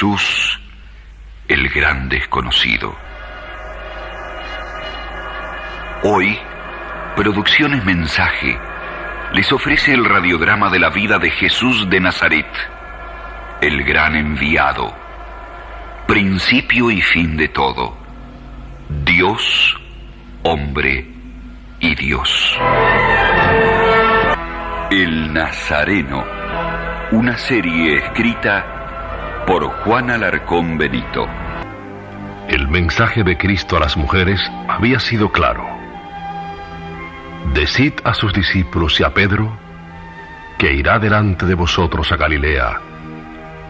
Jesús, el gran desconocido. Hoy, Producciones Mensaje les ofrece el radiodrama de la vida de Jesús de Nazaret, el gran enviado, principio y fin de todo, Dios, hombre y Dios. El Nazareno, una serie escrita por Juan Alarcón Benito. El mensaje de Cristo a las mujeres había sido claro. Decid a sus discípulos y a Pedro que irá delante de vosotros a Galilea.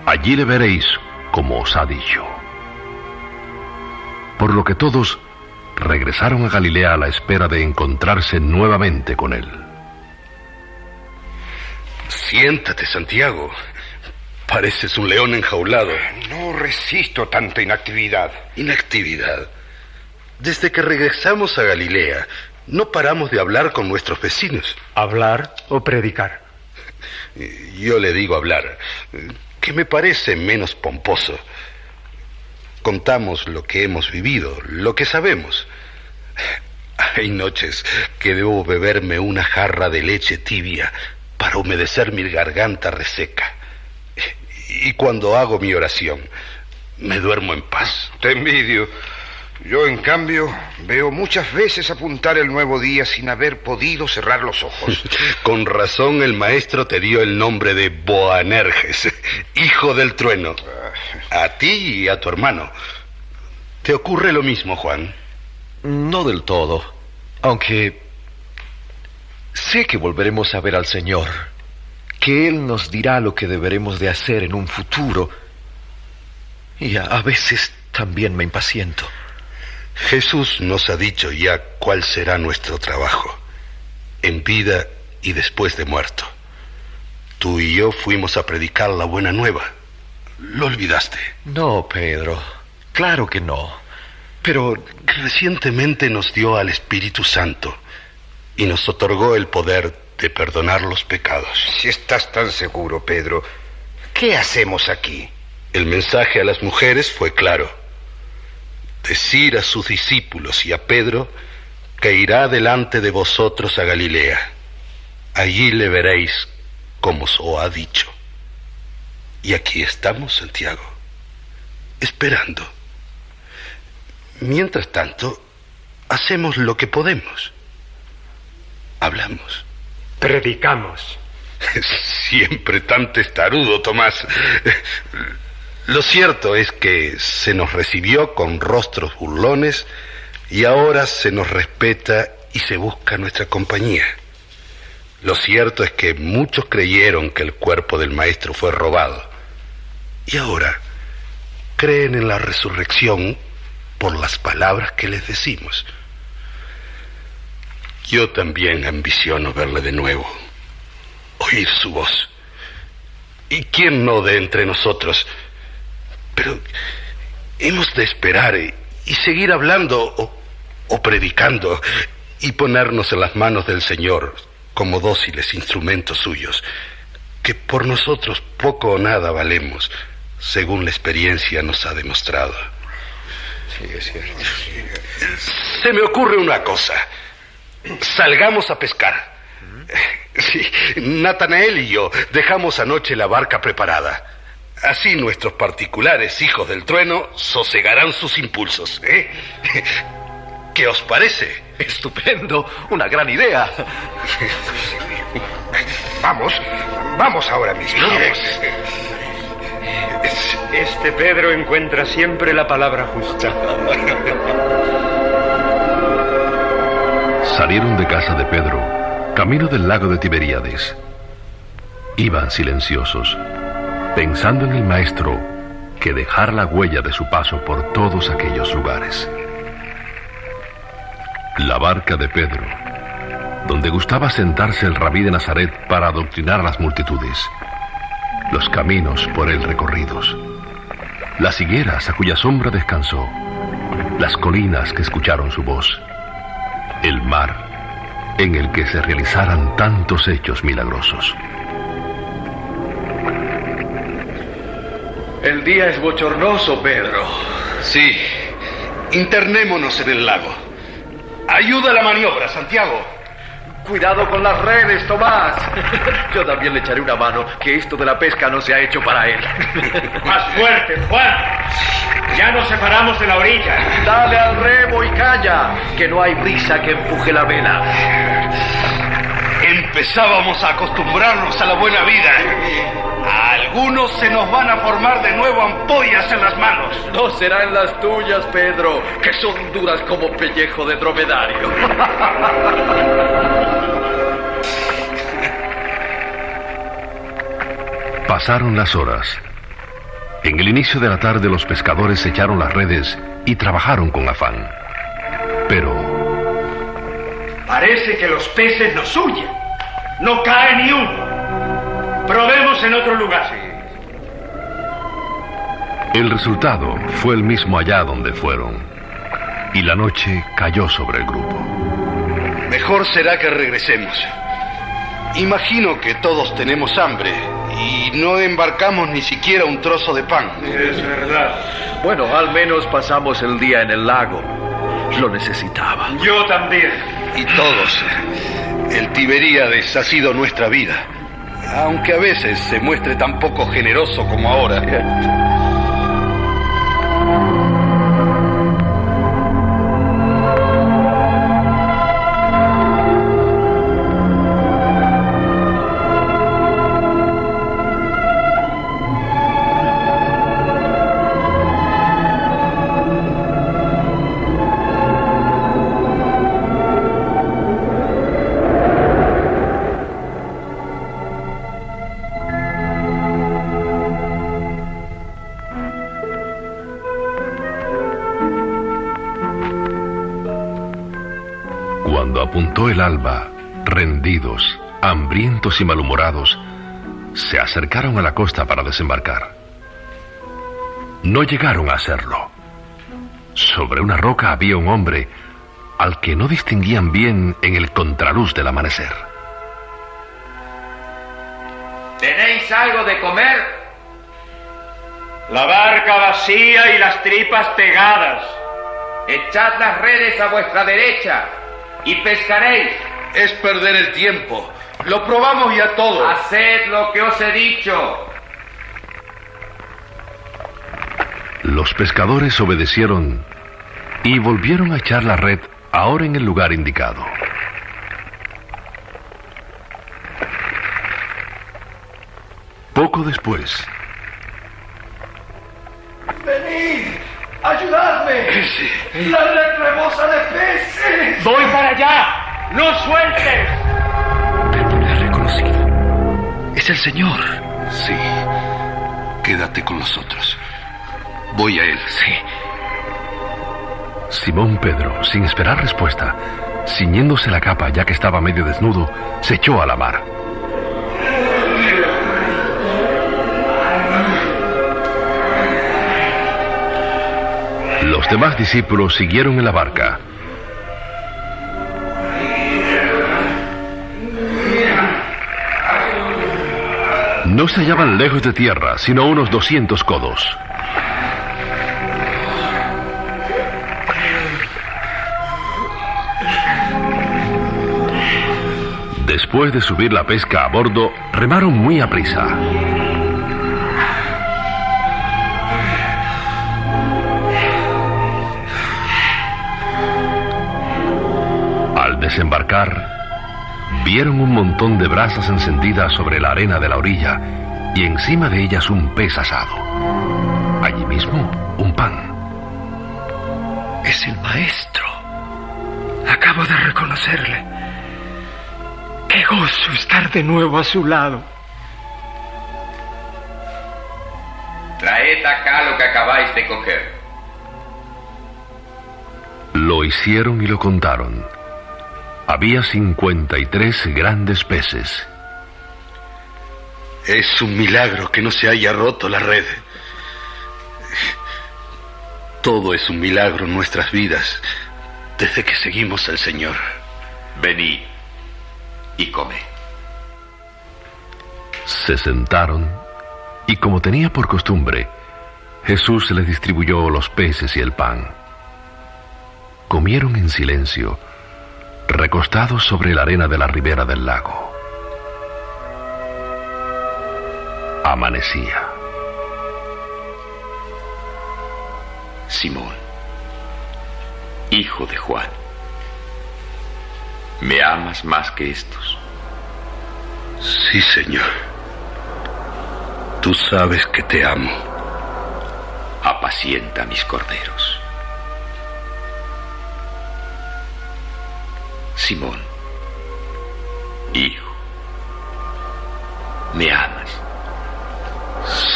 Allí le veréis como os ha dicho. Por lo que todos regresaron a Galilea a la espera de encontrarse nuevamente con él. Siéntate, Santiago. Pareces un león enjaulado. No resisto tanta inactividad. ¿Inactividad? Desde que regresamos a Galilea, no paramos de hablar con nuestros vecinos. ¿Hablar o predicar? Yo le digo hablar, que me parece menos pomposo. Contamos lo que hemos vivido, lo que sabemos. Hay noches que debo beberme una jarra de leche tibia para humedecer mi garganta reseca. Y cuando hago mi oración, me duermo en paz. Te envidio. Yo, en cambio, veo muchas veces apuntar el nuevo día sin haber podido cerrar los ojos. Con razón el maestro te dio el nombre de Boanerges, hijo del trueno. A ti y a tu hermano. ¿Te ocurre lo mismo, Juan? No del todo, aunque sé que volveremos a ver al Señor, que Él nos dirá lo que deberemos de hacer en un futuro, y a veces también me impaciento. Jesús nos ha dicho ya cuál será nuestro trabajo, en vida y después de muerto. Tú y yo fuimos a predicar la buena nueva. ¿Lo olvidaste? No, Pedro, claro que no. Pero recientemente nos dio al Espíritu Santo y nos otorgó el poder de perdonar los pecados. Si estás tan seguro, Pedro, ¿qué hacemos aquí? El mensaje a las mujeres fue claro. Decir a sus discípulos y a Pedro que irá delante de vosotros a Galilea. Allí le veréis como os ha dicho. Y aquí estamos, Santiago, esperando. Mientras tanto, hacemos lo que podemos. Hablamos. Predicamos. Siempre tan testarudo, Tomás. Lo cierto es que se nos recibió con rostros burlones y ahora se nos respeta y se busca nuestra compañía. Lo cierto es que muchos creyeron que el cuerpo del maestro fue robado y ahora creen en la resurrección por las palabras que les decimos. Yo también ambiciono verle de nuevo, oír su voz. ¿Y quién no de entre nosotros? Pero hemos de esperar y seguir hablando o predicando y ponernos en las manos del Señor como dóciles instrumentos suyos, que por nosotros poco o nada valemos, según la experiencia nos ha demostrado. Sí, es cierto. Se me ocurre una cosa. Salgamos a pescar. Sí, Natanael y yo dejamos anoche la barca preparada. Así nuestros particulares hijos del trueno sosegarán sus impulsos, ¿eh? ¿Qué os parece? Estupendo, una gran idea. Vamos ahora mismo. Este Pedro encuentra siempre la palabra justa. Salieron de casa de Pedro, camino del lago de Tiberíades. Iban silenciosos, pensando en el maestro que dejara la huella de su paso por todos aquellos lugares. La barca de Pedro, donde gustaba sentarse el rabí de Nazaret para adoctrinar a las multitudes. Los caminos por él recorridos. Las higueras a cuya sombra descansó. Las colinas que escucharon su voz. El mar en el que se realizaran tantos hechos milagrosos. El día es bochornoso, Pedro. Sí. Internémonos en el lago. Ayuda a la maniobra, Santiago. Cuidado con las redes, Tomás. Yo también le echaré una mano, que esto de la pesca no se ha hecho para él. Más fuerte, Juan. Ya nos separamos de la orilla. Dale al remo y calla, que no hay brisa que empuje la vela. Empezábamos a acostumbrarnos a la buena vida. A algunos se nos van a formar de nuevo ampollas en las manos. No serán las tuyas, Pedro, que son duras como pellejo de dromedario. Pasaron las horas. En el inicio de la tarde los pescadores echaron las redes y trabajaron con afán. Pero Parece que los peces nos huyen. No cae ni uno. Probemos en otro lugar. el resultado fue el mismo allá donde fueron. Y la noche cayó sobre el grupo. Mejor será que regresemos. Imagino que todos tenemos hambre y no embarcamos ni siquiera un trozo de pan. Es verdad. Bueno, al menos pasamos el día en el lago. Lo necesitaba. Yo también. Y todos. El Tiberíades ha sido nuestra vida. Aunque a veces se muestre tan poco generoso como ahora. Cuando apuntó el alba, rendidos, hambrientos y malhumorados, se acercaron a la costa para desembarcar. No llegaron a hacerlo. Sobre una roca había un hombre al que no distinguían bien en el contraluz del amanecer. ¿Tenéis algo de comer? La barca vacía y las tripas pegadas. Echad las redes a vuestra derecha y pescaréis. Es perder el tiempo. Lo probamos ya todo. Haced lo que os he dicho. Los pescadores obedecieron y volvieron a echar la red ahora en el lugar indicado. Poco después, ¡Venid! ¡Ayudadme! ¡La red rebosa de peces! ¡Voy para allá! ¡No sueltes! Pedro le ha reconocido. Es el Señor. Sí. Quédate con nosotros. Voy a él. Sí. Simón Pedro, sin esperar respuesta, ciñéndose la capa ya que estaba medio desnudo, se echó a la mar. Los demás discípulos siguieron en la barca. No se hallaban lejos de tierra, sino unos 200 codos. Después de subir la pesca a bordo, remaron muy aprisa. Al desembarcar, vieron un montón de brasas encendidas sobre la arena de la orilla y encima de ellas un pez asado. Allí mismo, un pan. Es el maestro. Acabo de reconocerle. ¡Qué gozo estar de nuevo a su lado! Traed acá lo que acabáis de coger. Lo hicieron y lo contaron. Había 53 grandes peces. Es un milagro que no se haya roto la red. Todo es un milagro en nuestras vidas desde que seguimos al Señor. Venid y comed. Se sentaron y, como tenía por costumbre, Jesús les distribuyó los peces y el pan. Comieron en silencio, recostados sobre la arena de la ribera del lago. Amanecía. Simón, hijo de Juan, ¿me amas más que estos? Sí, Señor. Tú sabes que te amo. Apacienta mis corderos. Simón, hijo, ¿me amas?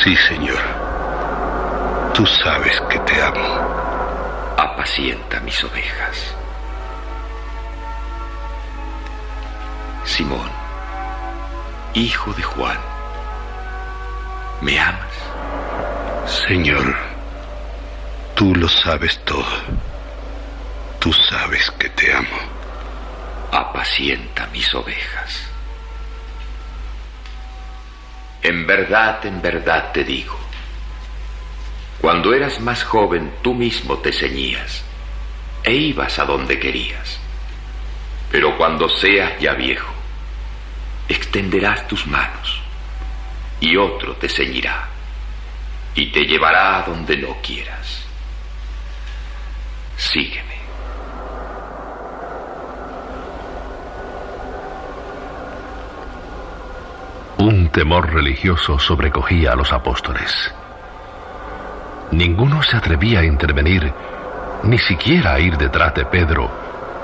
Sí, Señor. Tú sabes que te amo. Apacienta mis ovejas. Simón, hijo de Juan, ¿me amas? Señor, tú lo sabes todo. Tú sabes que te amo. Apacienta mis ovejas. En verdad te digo, cuando eras más joven tú mismo te ceñías e ibas a donde querías. Pero cuando seas ya viejo, extenderás tus manos y otro te ceñirá y te llevará a donde no quieras. Sígueme. Un temor religioso sobrecogía a los apóstoles. Ninguno se atrevía a intervenir, ni siquiera a ir detrás de Pedro,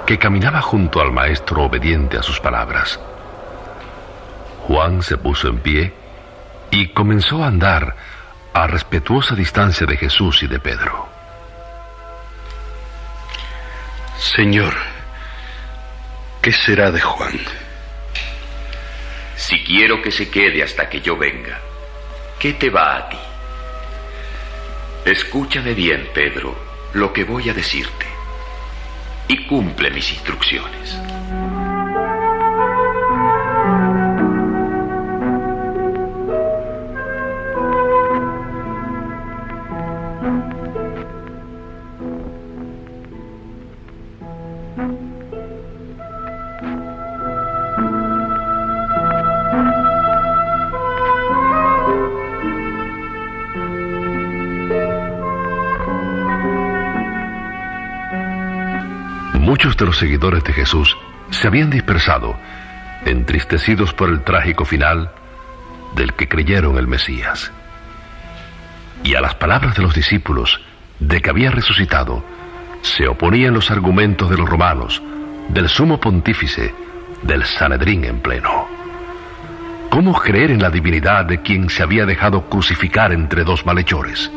que caminaba junto al maestro obediente a sus palabras. Juan se puso en pie y comenzó a andar a respetuosa distancia de Jesús y de Pedro. Señor, ¿qué será de Juan? Si quiero que se quede hasta que yo venga, ¿qué te va a ti? Escúchame bien, Pedro, lo que voy a decirte, y cumple mis instrucciones. Muchos de los seguidores de Jesús se habían dispersado, entristecidos por el trágico final del que creyeron el Mesías. Y a las palabras de los discípulos de que había resucitado, se oponían los argumentos de los romanos, del sumo pontífice, del Sanedrín en pleno. ¿Cómo creer en la divinidad de quien se había dejado crucificar entre dos malhechores?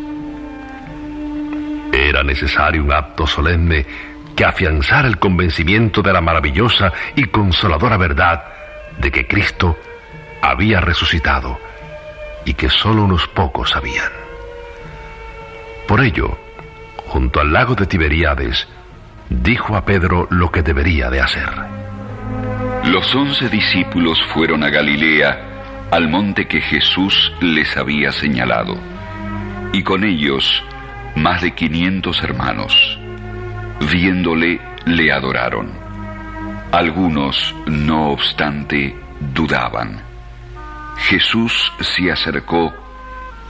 Era necesario un acto solemne que afianzara el convencimiento de la maravillosa y consoladora verdad de que Cristo había resucitado y que solo unos pocos sabían. Por ello, junto al lago de Tiberíades, dijo a Pedro lo que debería de hacer. Los 11 discípulos fueron a Galilea, al monte que Jesús les había señalado, y con ellos más de 500 hermanos. Viéndole, le adoraron. Algunos, no obstante, dudaban. Jesús se acercó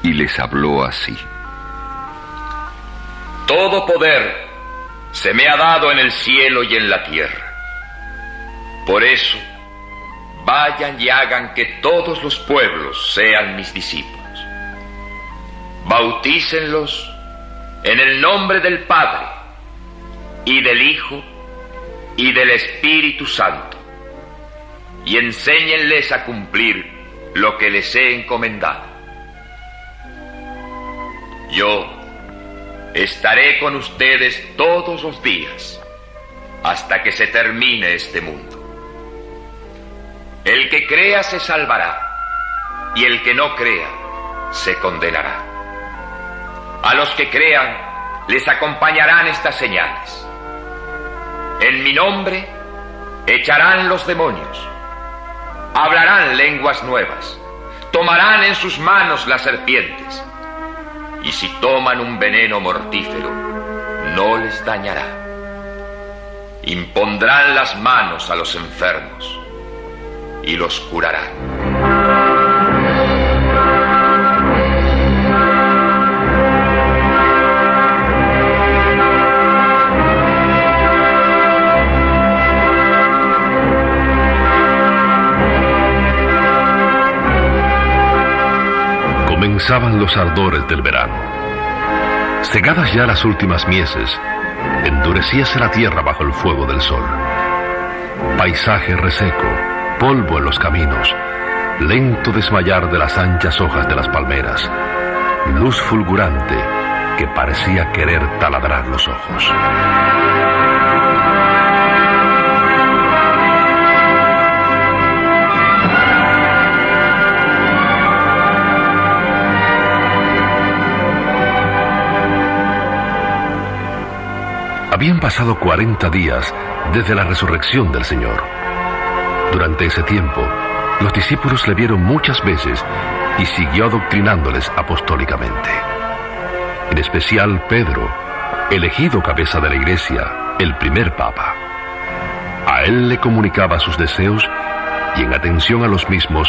y les habló así: Todo poder se me ha dado en el cielo y en la tierra. Por eso, vayan y hagan que todos los pueblos sean mis discípulos. Bautícenlos en el nombre del Padre, y del Hijo, y del Espíritu Santo, y enséñenles a cumplir lo que les he encomendado. Yo estaré con ustedes todos los días, hasta que se termine este mundo. El que crea se salvará, y el que no crea se condenará. A los que crean les acompañarán estas señales. En mi nombre echarán los demonios, hablarán lenguas nuevas, tomarán en sus manos las serpientes, y si toman un veneno mortífero, no les dañará. Impondrán las manos a los enfermos y los curarán. Comenzaban los ardores del verano. Cegadas ya las últimas mieses, endurecíase la tierra bajo el fuego del sol. Paisaje reseco, polvo en los caminos, lento desmayar de las anchas hojas de las palmeras, luz fulgurante que parecía querer taladrar los ojos. Habían pasado 40 días desde la resurrección del Señor. Durante ese tiempo, los discípulos le vieron muchas veces y siguió adoctrinándoles apostólicamente. En especial Pedro, elegido cabeza de la Iglesia, el primer papa. A él le comunicaba sus deseos y en atención a los mismos,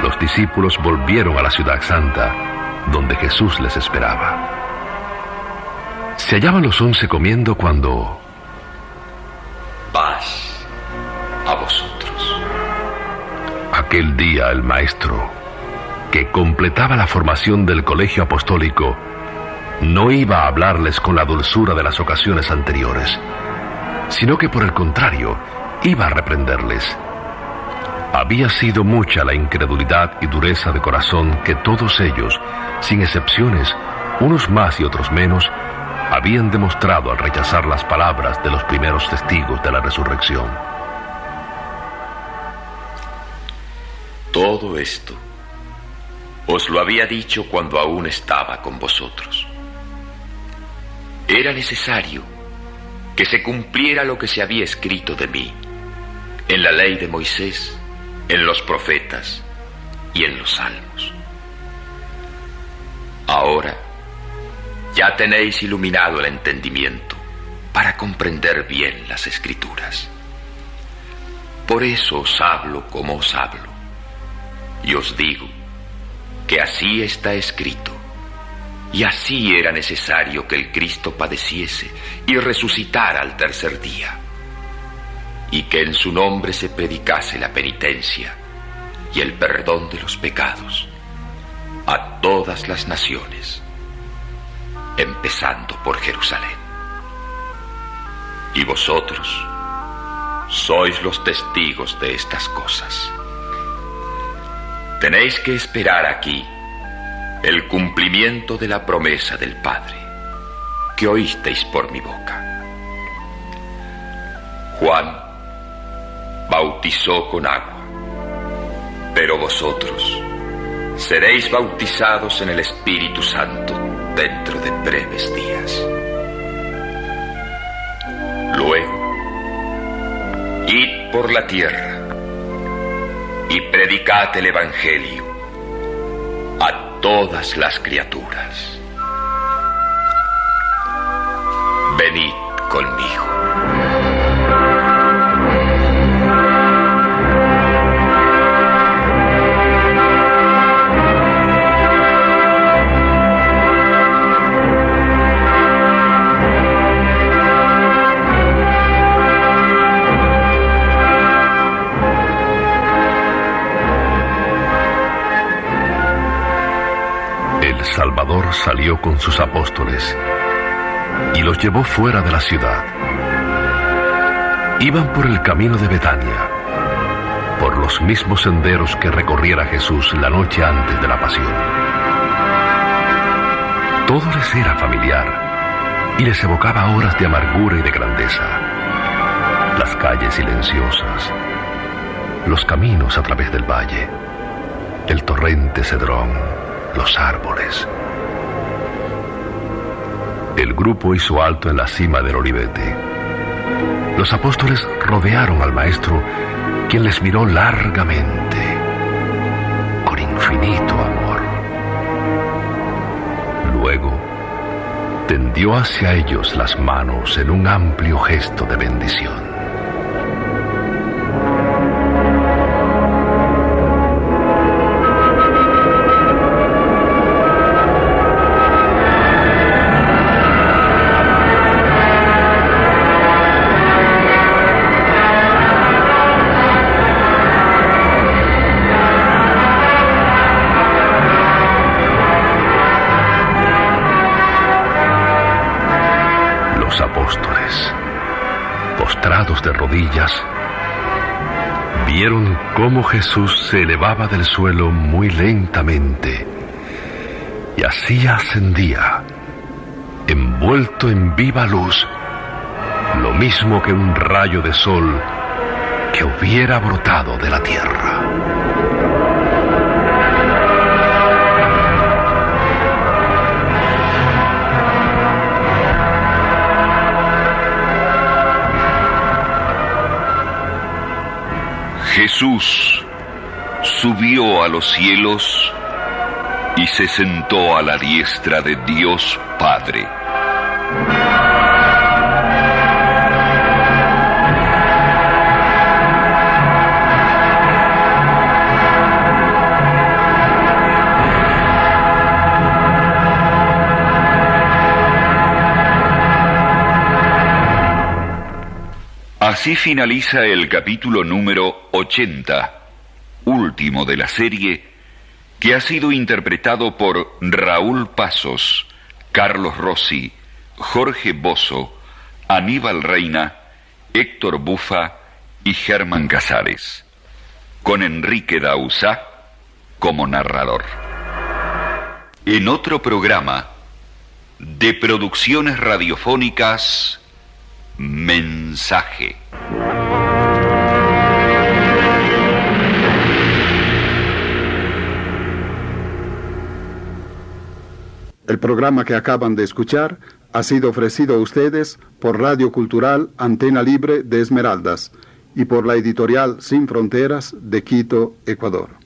los discípulos volvieron a la ciudad santa, donde Jesús les esperaba. Se hallaban los 11 comiendo cuando... Paz a vosotros. Aquel día el maestro, que completaba la formación del colegio apostólico, no iba a hablarles con la dulzura de las ocasiones anteriores, sino que por el contrario, iba a reprenderles. Había sido mucha la incredulidad y dureza de corazón que todos ellos, sin excepciones, unos más y otros menos, habían demostrado al rechazar las palabras de los primeros testigos de la resurrección. Todo esto os lo había dicho cuando aún estaba con vosotros. Era necesario que se cumpliera lo que se había escrito de mí, en la ley de Moisés, en los profetas y en los salmos. Ahora ya tenéis iluminado el entendimiento para comprender bien las Escrituras. Por eso os hablo como os hablo, y os digo que así está escrito, y así era necesario que el Cristo padeciese y resucitara al tercer día, y que en su nombre se predicase la penitencia y el perdón de los pecados a todas las naciones, empezando por Jerusalén. Y vosotros sois los testigos de estas cosas. Tenéis que esperar aquí el cumplimiento de la promesa del Padre, que oísteis por mi boca. Juan bautizó con agua, pero vosotros seréis bautizados en el Espíritu Santo dentro de breves días. Luego, id por la tierra y predicad el Evangelio a todas las criaturas. Venid conmigo. Salvador salió con sus apóstoles y los llevó fuera de la ciudad. Iban por el camino de Betania, por los mismos senderos que recorriera Jesús la noche antes de la pasión. Todo les era familiar y les evocaba horas de amargura y de grandeza. Las calles silenciosas, los caminos a través del valle, el torrente Cedrón, los árboles. El grupo hizo alto en la cima del Olivete. Los apóstoles rodearon al Maestro, quien les miró largamente, con infinito amor. Luego tendió hacia ellos las manos en un amplio gesto de bendición. Apóstoles, postrados de rodillas, vieron cómo Jesús se elevaba del suelo muy lentamente y así ascendía, envuelto en viva luz, lo mismo que un rayo de sol que hubiera brotado de la tierra. Jesús subió a los cielos y se sentó a la diestra de Dios Padre. Así finaliza el capítulo número 80, último de la serie, que ha sido interpretado por Raúl Pasos, Carlos Rossi, Jorge Bozo, Aníbal Reina, Héctor Bufa y Germán Casares, con Enrique Dauzá como narrador. En otro programa de Producciones Radiofónicas, Mensaje. El programa que acaban de escuchar ha sido ofrecido a ustedes por Radio Cultural Antena Libre de Esmeraldas y por la editorial Sin Fronteras de Quito, Ecuador.